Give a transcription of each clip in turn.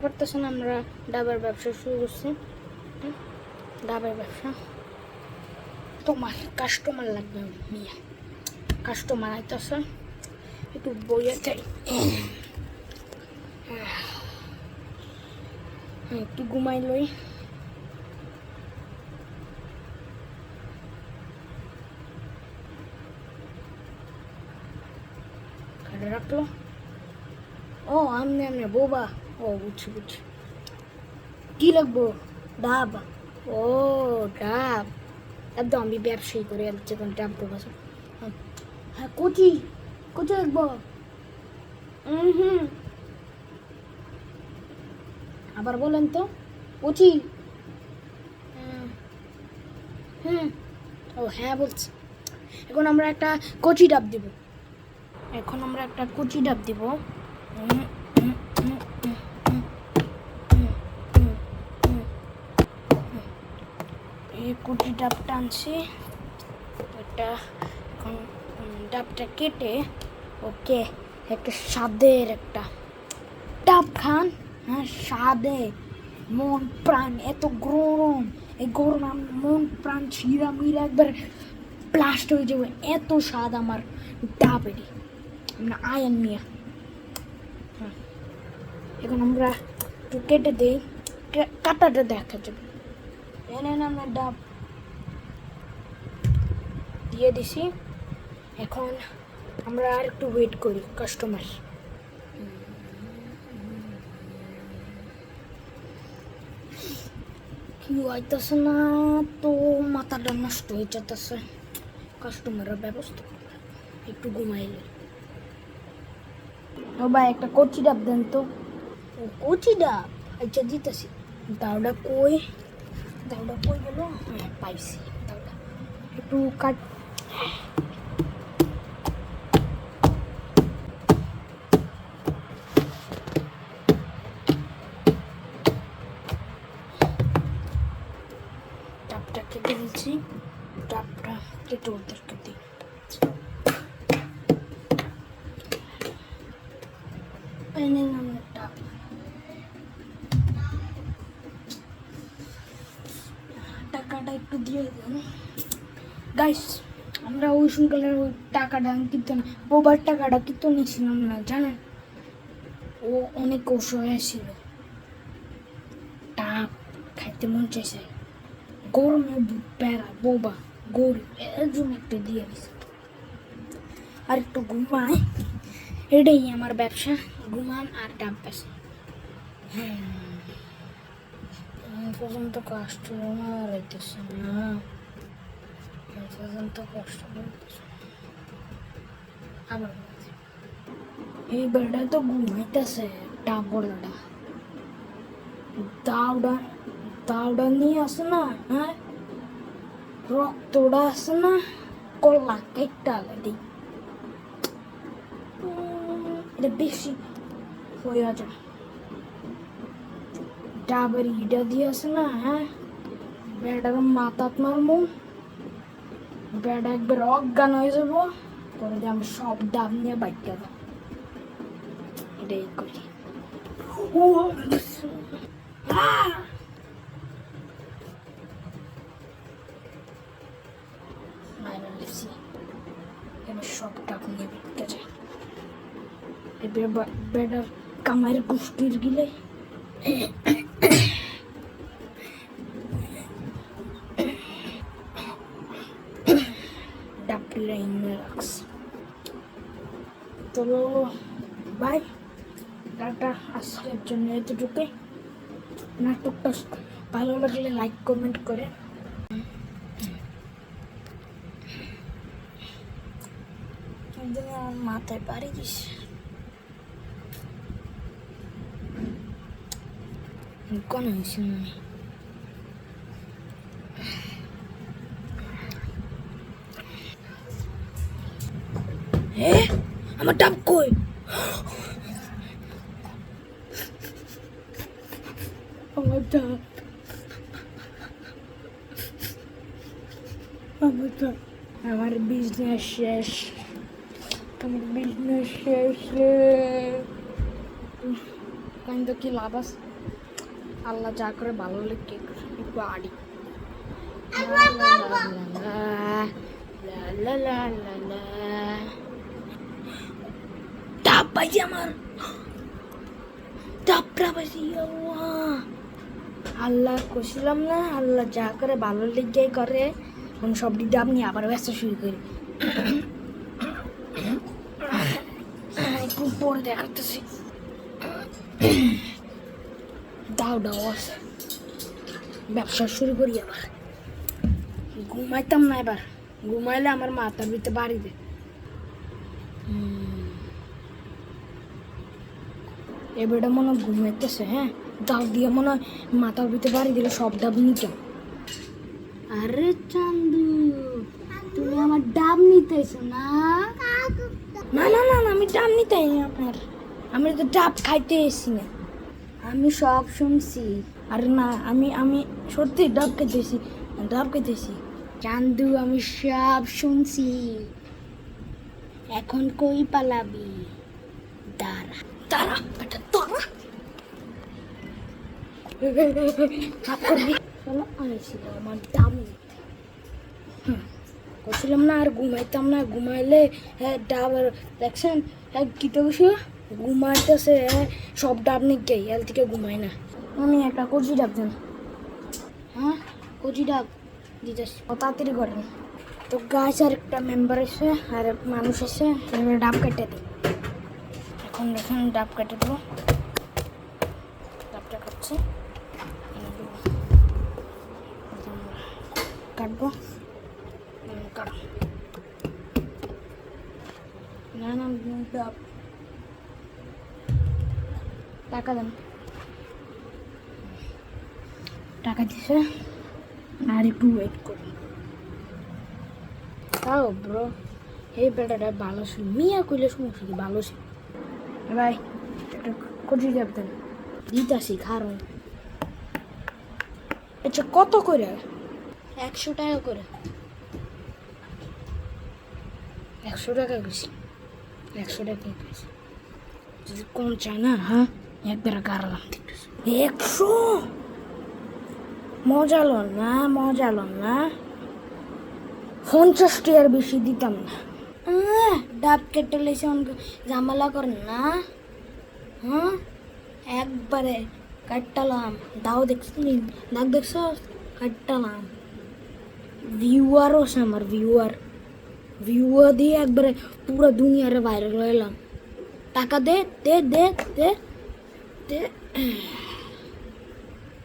পারতেছেন আমরা ডাবের ব্যবসা শুরু করছি। ডাবের ব্যবসা তোমার কাস্টমার লাগবে মিয়া, কাস্টমার আইতেছে, একটু বইয়ে চাই, একটু ঘুমাই লই। কাটে রাখলো। ও আমনে আমনে বোবা। ও বুঝছি বুঝছি। কি লাগবো? ডাব। ও ডাব, একদম আমি ব্যবসায়ী করে যখন ডাব ঢোকাছো। হ্যাঁ কচি, কচি লাগবো। হুম, আবার বলেন তো। কচি। হুম। ও হ্যাঁ বলছি। এখন আমরা একটা কচি ডাব দিব। এখন আমরা একটা কচি ডাব দিব। এই কচি ডাবটা আনছি, এটা এখন ডাবটা কেটে ওকে একটা স্বাদের একটা ডাব খান। হ্যাঁ স্বাদে মন প্রাণ, এত গরম, এই গরম মন প্রাণ ছিঁড়া মিরা একবার ব্লাস্ট হয়ে যাবে, এত স্বাদ আমার ডাবেরই। আমরা আয়ান মিয়া। হ্যাঁ এখন আমরা একটু কেটে দিই, কাটাটা দেখা যাবে। এনেন আমরা ডাব দিয়ে দিছি। এখন আমরা আর একটু ওয়েট করি কাস্টমার। কি হইতেছে না তো, মাথাটা নষ্ট হয়ে যেতেছে। কাস্টমারের ব্যবস্থা একটু ঘুমাইলে। ও ভাই একটা কচি ডাব দেন তো। ও কচি ডাব, আচ্ছা দিতেছি। দাওটা কই, দাওটা কই গেল? হ্যাঁ পাইছি দাওটা, একটু কাট। ডাবটা কেটে দিচ্ছি, ডাবটা কেটে ওদেরকে দিই। ডাব টাকাটা একটু দিয়ে দেন গাইস। আমরা ওই সকালের ওই টাকাটা কিন্তু বোবার টাকাটা কিন্তু নিয়েছিলাম না জানেন, ও অনেক অসহায় ছিল, ডাব খাইতে মন চাইছে, গরমে প্যারা বোবা গরিব, এর জন্য একটু দিয়ে দিছে। আর একটু ঘুমায়, এটাই আমার ব্যবসা, ঘুমান আর ডাব বেচা। পর্যন্ত কাস্টমার হইতেছে না, পর্যন্ত কষ্ট করতেছে। আবার এই বেড়া তো ঘুমাইতেছে, ডাব বলাটা দাওডা, দাওডা নিয়ে আসে না, হ্যাঁ রক্তটা আসে না, কলা কেকটা দিই, এটা বেশি হয়ে যায়। ডাবের ইটা দিয়ে আসে না, হ্যাঁ বেড়ার মাথাত মারমু, বেড়া একবার অজ্ঞান হয়ে যাবো, পরে যে আমি সব ডাব নিয়ে বাইক যাব, এটাই করি। সব ডাব নিয়ে বিকতে যায়, বেড়ার কামাইয়ের গোষ্ঠীর গিলে ডাবগুলো এনে রাখছে। তো বাই, টাটা, আজকের জন্য এতটুকুই। নাটকটা ভালো লাগলে লাইক কমেন্ট করে। আমার মাথায় পাড়ি দিস, কোন হয়েছে আমি আমার ডাব কই? আমার ডাব, আমার ডাব, আমার বিজনেস শেষ, আমার বিজনেস শেষ রে। কিন্তু কি লাভ আছে? আল্লাহ যা করে ভালো লেগে বাড়ি ডাব পাইছি আমার ডাবটা পাইছি আল্লাহ কষিলাম না আল্লাহ যা করে ভালো লেগে করে আমি সবটি ডাব নিয়ে আবার ব্যস্ত শুরু করি একটু পরে দেখাতেছি দাও দাও আছে ব্যবসা শুরু করি আবার ঘুমাইতাম না এবার ঘুমাইলে আমার মাথার ভিতরে বাড়ি দে এবারটা মনে হয় ঘুমাইতেছে হ্যাঁ ডাব দিয়ে মনে হয় মাথার ভিতরে বাড়ি দিলে সব ডাব নিতাম আরে চান্দু তুমি আমার ডাব নিতেছো না না না না আমি ডাব নিতে আপনার আমি তো ডাব খাইতে এসি না আমি সব শুনছি আর না আমি সত্যি ডাব খাইতেছি চান্দু আমি সব শুনছি এখন কই পালাবি দাঁড়া দাঁড়া বেটা দাঁড়া আমার ডাব করছিলাম না আর ঘুমাইতাম না ঘুমাইলে হ্যাঁ ডাব দেখছেন হ্যাঁ কিতে বসে ঘুমাইতেছে সব ডাব নিকে এল থেকে ঘুমাই না আমি একটা কচি ডাব দেন হ্যাঁ কচি ডাব দিতেছি তাড়াতাড়ি করেন তো গাছ আর একটা মেম্বার এসে আর মানুষ এসে ডাব কেটে দিই এখন দেখুন ডাব কেটে দেবো ডাবটা কাটছি কাটবো কাট না না ডাব টাকা দেন টাকা দিছে আর একটু ওয়েট করি তাও ব্রো এই বেটাটা ভালো ছিল মিয়া কইলে সমস্যা কি ভালো ছিল ভাই একটা কচি ডাব দেন দিতাছি খারণ আচ্ছা কত করে 100 টাকা করে 100 টাকা গেছি 100 টাকা গেছি যদি কম চায় না হ্যাঁ একবার গাড়লাম 100 মজা লন না 50 টাকার বেশি দিতাম না ডাব কেটে লেছে ঝামেলা করেন না হ্যাঁ একবারে কাটলাম দাও দেখছি দাগ দেখছ কাটলাম ভিউয়ারও আছে আমার ভিউয়ার দিয়ে একবারে পুরো দুনিয়ারে ভাইরাল হইলাম টাকা দে দে দে দে দে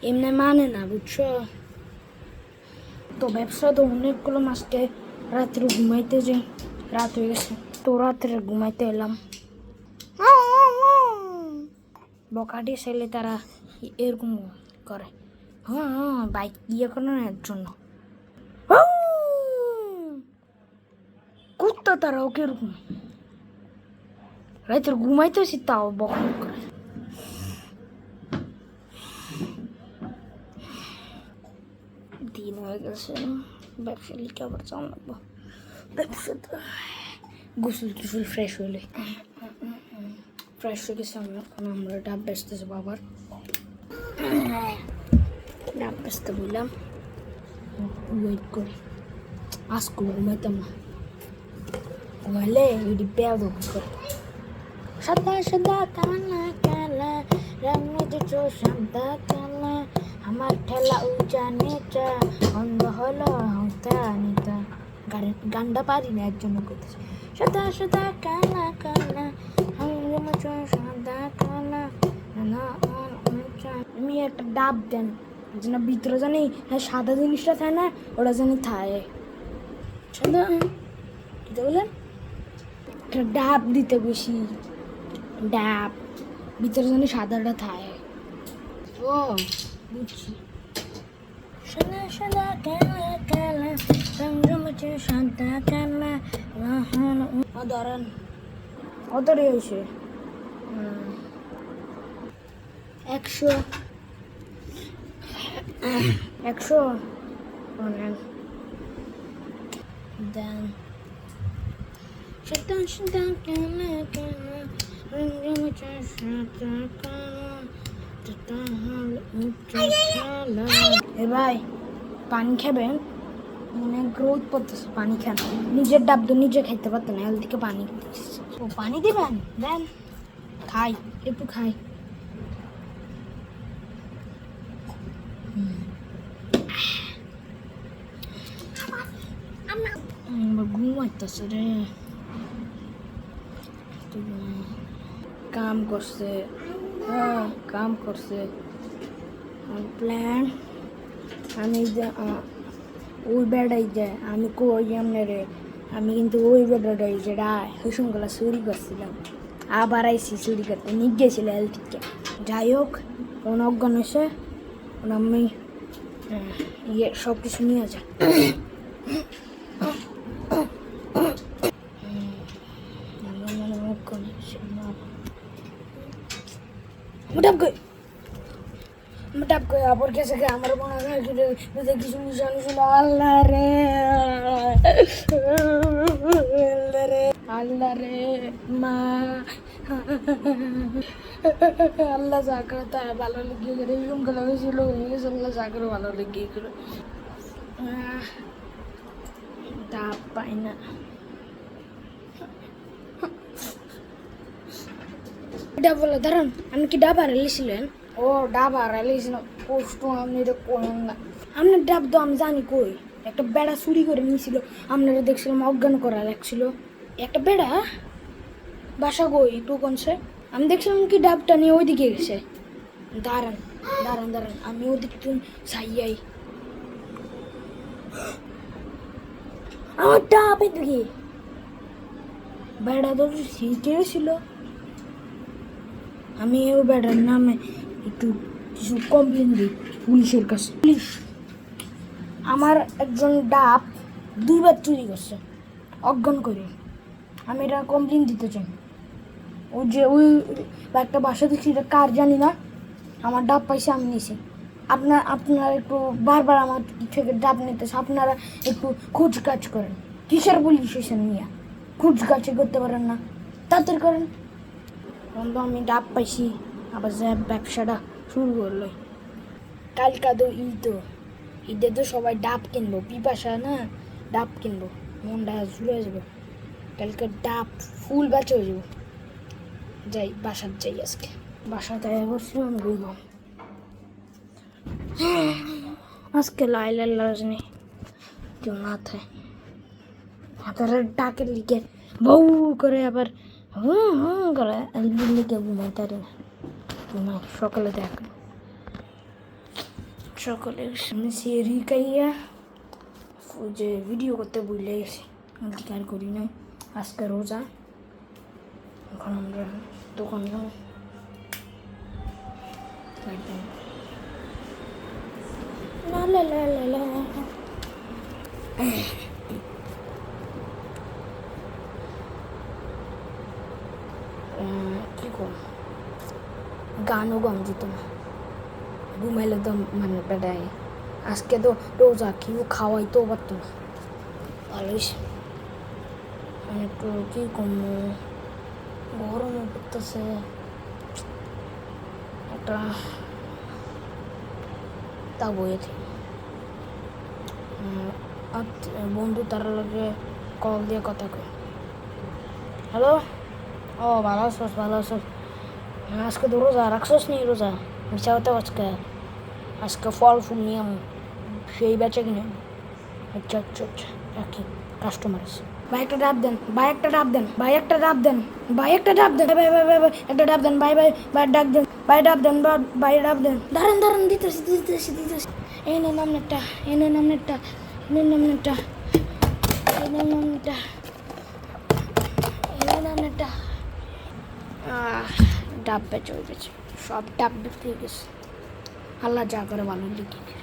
এমনি মানে না বুঝছো তো ব্যবসা তো অনেকগুলো মাসকে রাত্রে ঘুমাইতে যে রাত হয়ে গেছে তো রাত্রে ঘুমাইতে এলাম বকাটি ছেলে তারা এরকম করে হ্যাঁ বাইক ইয়ে করার জন্য কুত্তা তারাও কিরকম রাত্রে ঘুমাইতেছি তাও বকা করে দিন হয়ে গেছে ব্যবসা লিখে আবার চাও লাগবো ব্যবসা তো গোসল টুসল ফ্রেশ হইলে ফ্রেশ হয়ে গেছে আমরা ডাব বেচতেছি বাবার ডাব বেচতে বললাম ওয়েট করি আজকে ঘুমাইতাম না ঘুমাইলে এটি পেয়া দেবো সাদা সাদা কালা কালা রঙ দুটো সাদা কালা আমার ঠেলা উঁচা নিচা অন্ধ হলো হতা নিতা গানটা পারি না একজন করতেছে সাদা সাদা কালা কালা সাদা কালা আমি একটা ডাব দেন যেন ভিতরে জানি সাদা জিনিসটা থাকে না ওটা জানি থাকে সাদা কি বললেন একটা ডাব দিতে বেশি ডাব ভিতরে জানি সাদাটা থাকে ও বুঝছি সাদা সাদা কালা কালা রঙ সাদা কালা ধরেন কতটাই হয়েছে 100 দেন সাদা সাদা কালা কালা রঙ সাদা কালা এ ভাই পানি খাবেন অনেক রোদ পড়তেছে পানি খান নিজের ডাব তো নিজে খাইতে পারতেন না থেকে পানি ও পানি দিবেন দেন খাই একটু খাই ঘুম আসতেছে রে কাম করছে হ্যাঁ কাম করছে প্ল্যান আমি ওই বেড়াই যায় আমি কই এমনি রে আমি কিন্তু ওই বেড়াই যেটা কুসুমগুলা চুরি করছিলাম আবার আইসি চুরি করতে নিয়ে গেছিল এল থেকে যাই হোক কোন অজ্ঞান হয়েছে আমি ইয়ে সব কিছু নিয়ে যা মোটাপ করে আবার গেছে আমার মনে হয় কিছু মিশানো ছিল আল্লাহ রে আল্লাহ রে মা আল্লাহ চাকর তাই ভালো লেগে গেলে এরকম গেলে হয়েছিল হয়ে গেছে আল্লাহ চাকর ভালো লেগে গেল ডাব পাই না ডাব বলে দাঁড়ান আমি কি ডাব হারাইছিলেন ও ডাব হারাইছিলাম কষ্ট আপনি এটা করেন না আপনার ডাব তো আমি জানি কই একটা বেড়া চুরি করে নিয়েছিল আপনারা দেখছিলাম অজ্ঞান করা লাগছিল একটা বেড়া বাসা কই একটু কোনছে আমি দেখছিলাম কি ডাবটা নিয়ে ওইদিকে গেছে দাঁড়ান দাঁড়ান দাঁড়ান আমি ওদিক চাইয়াই আমার ডাব এদিকে বেড়া তো শিখে ছিল আমি ওই বেড়ার নামে একটু কিছু কমপ্লেন দিই পুলিশের কাছে পুলিশ আমার একজন ডাব 2 বার চুরি করছে অজ্ঞান করে আমি এটা কমপ্লেন দিতে চাই ওই যে ওই একটা বাসা দেখছি এটা কার জানি না আমার ডাব পাইছে আমি নিছি আপনারা একটু বারবার আমার থেকে ডাব নিতেছে আপনারা একটু খোঁজ কাজ করেন কিসের পুলিশ স্টেশন নিয়ে খোঁজ কাজ করতে পারেন না তাড়াতাড়ি করেন বন্ধু আমি ডাব পাইছি আবার যে ব্যবসাটা শুরু করলো কালকা তো ঈদে তো সবাই ডাব কিনবো পিপাসা না ডাব কিনবো মনটা জুড়ে যাবে কালকে ডাব ফুল বেচে হয়ে যাবো যাই বাসার যাই আজকে বাসাতে বসছিলাম ঘুরলাম আজকে লাইলার লাজ নেই কেউ না থাকে হাতারা ডাকের লিখে বউ করে আবার করে লিখে ঘুমাই তারি না ঘুমাই সকালে দেখ সকালে সিঁড়ি কাইয়া যে ভিডিও করতে বুঝলে গেছি আর করি নাই আজকে রোজা এখন আমরা দোকান যাবো কি কর গানও গান দিত না ঘুমাইলে তো মানে বেড়ায় আজকে তো রোজা কেউ খাওয়াইতেও পারতো না ভালোই একটু কি কমবো গরমও পড়তেছে একটা তা বইয়ে থেকে বন্ধু তার লগে কল দিয়ে কথা কয় হ্যালো ও ভালো আছোস আজকে তো রোজা রাখছোস নি রোজা মিশা হতে আজকে ফল ফুল নিয়ে সেই বেচে কিনে আচ্ছা রাখি কাস্টমার আছে ভাই একটা ডাব দেন ভাই একটা ডাব দেন ভাই একটা ডাব দেন ভাই একটা ডাব দেন ভাই একটা ডাব দেন ভাই ডাক দেন ভাই ডাব দেন ভাই ডাব দেন দাঁড়ান দিতেছি এনে নামনেরটা ডাব বেচে সব ডাব বিক্রি গেছে আল্লাহ যা করে ভালো লিখে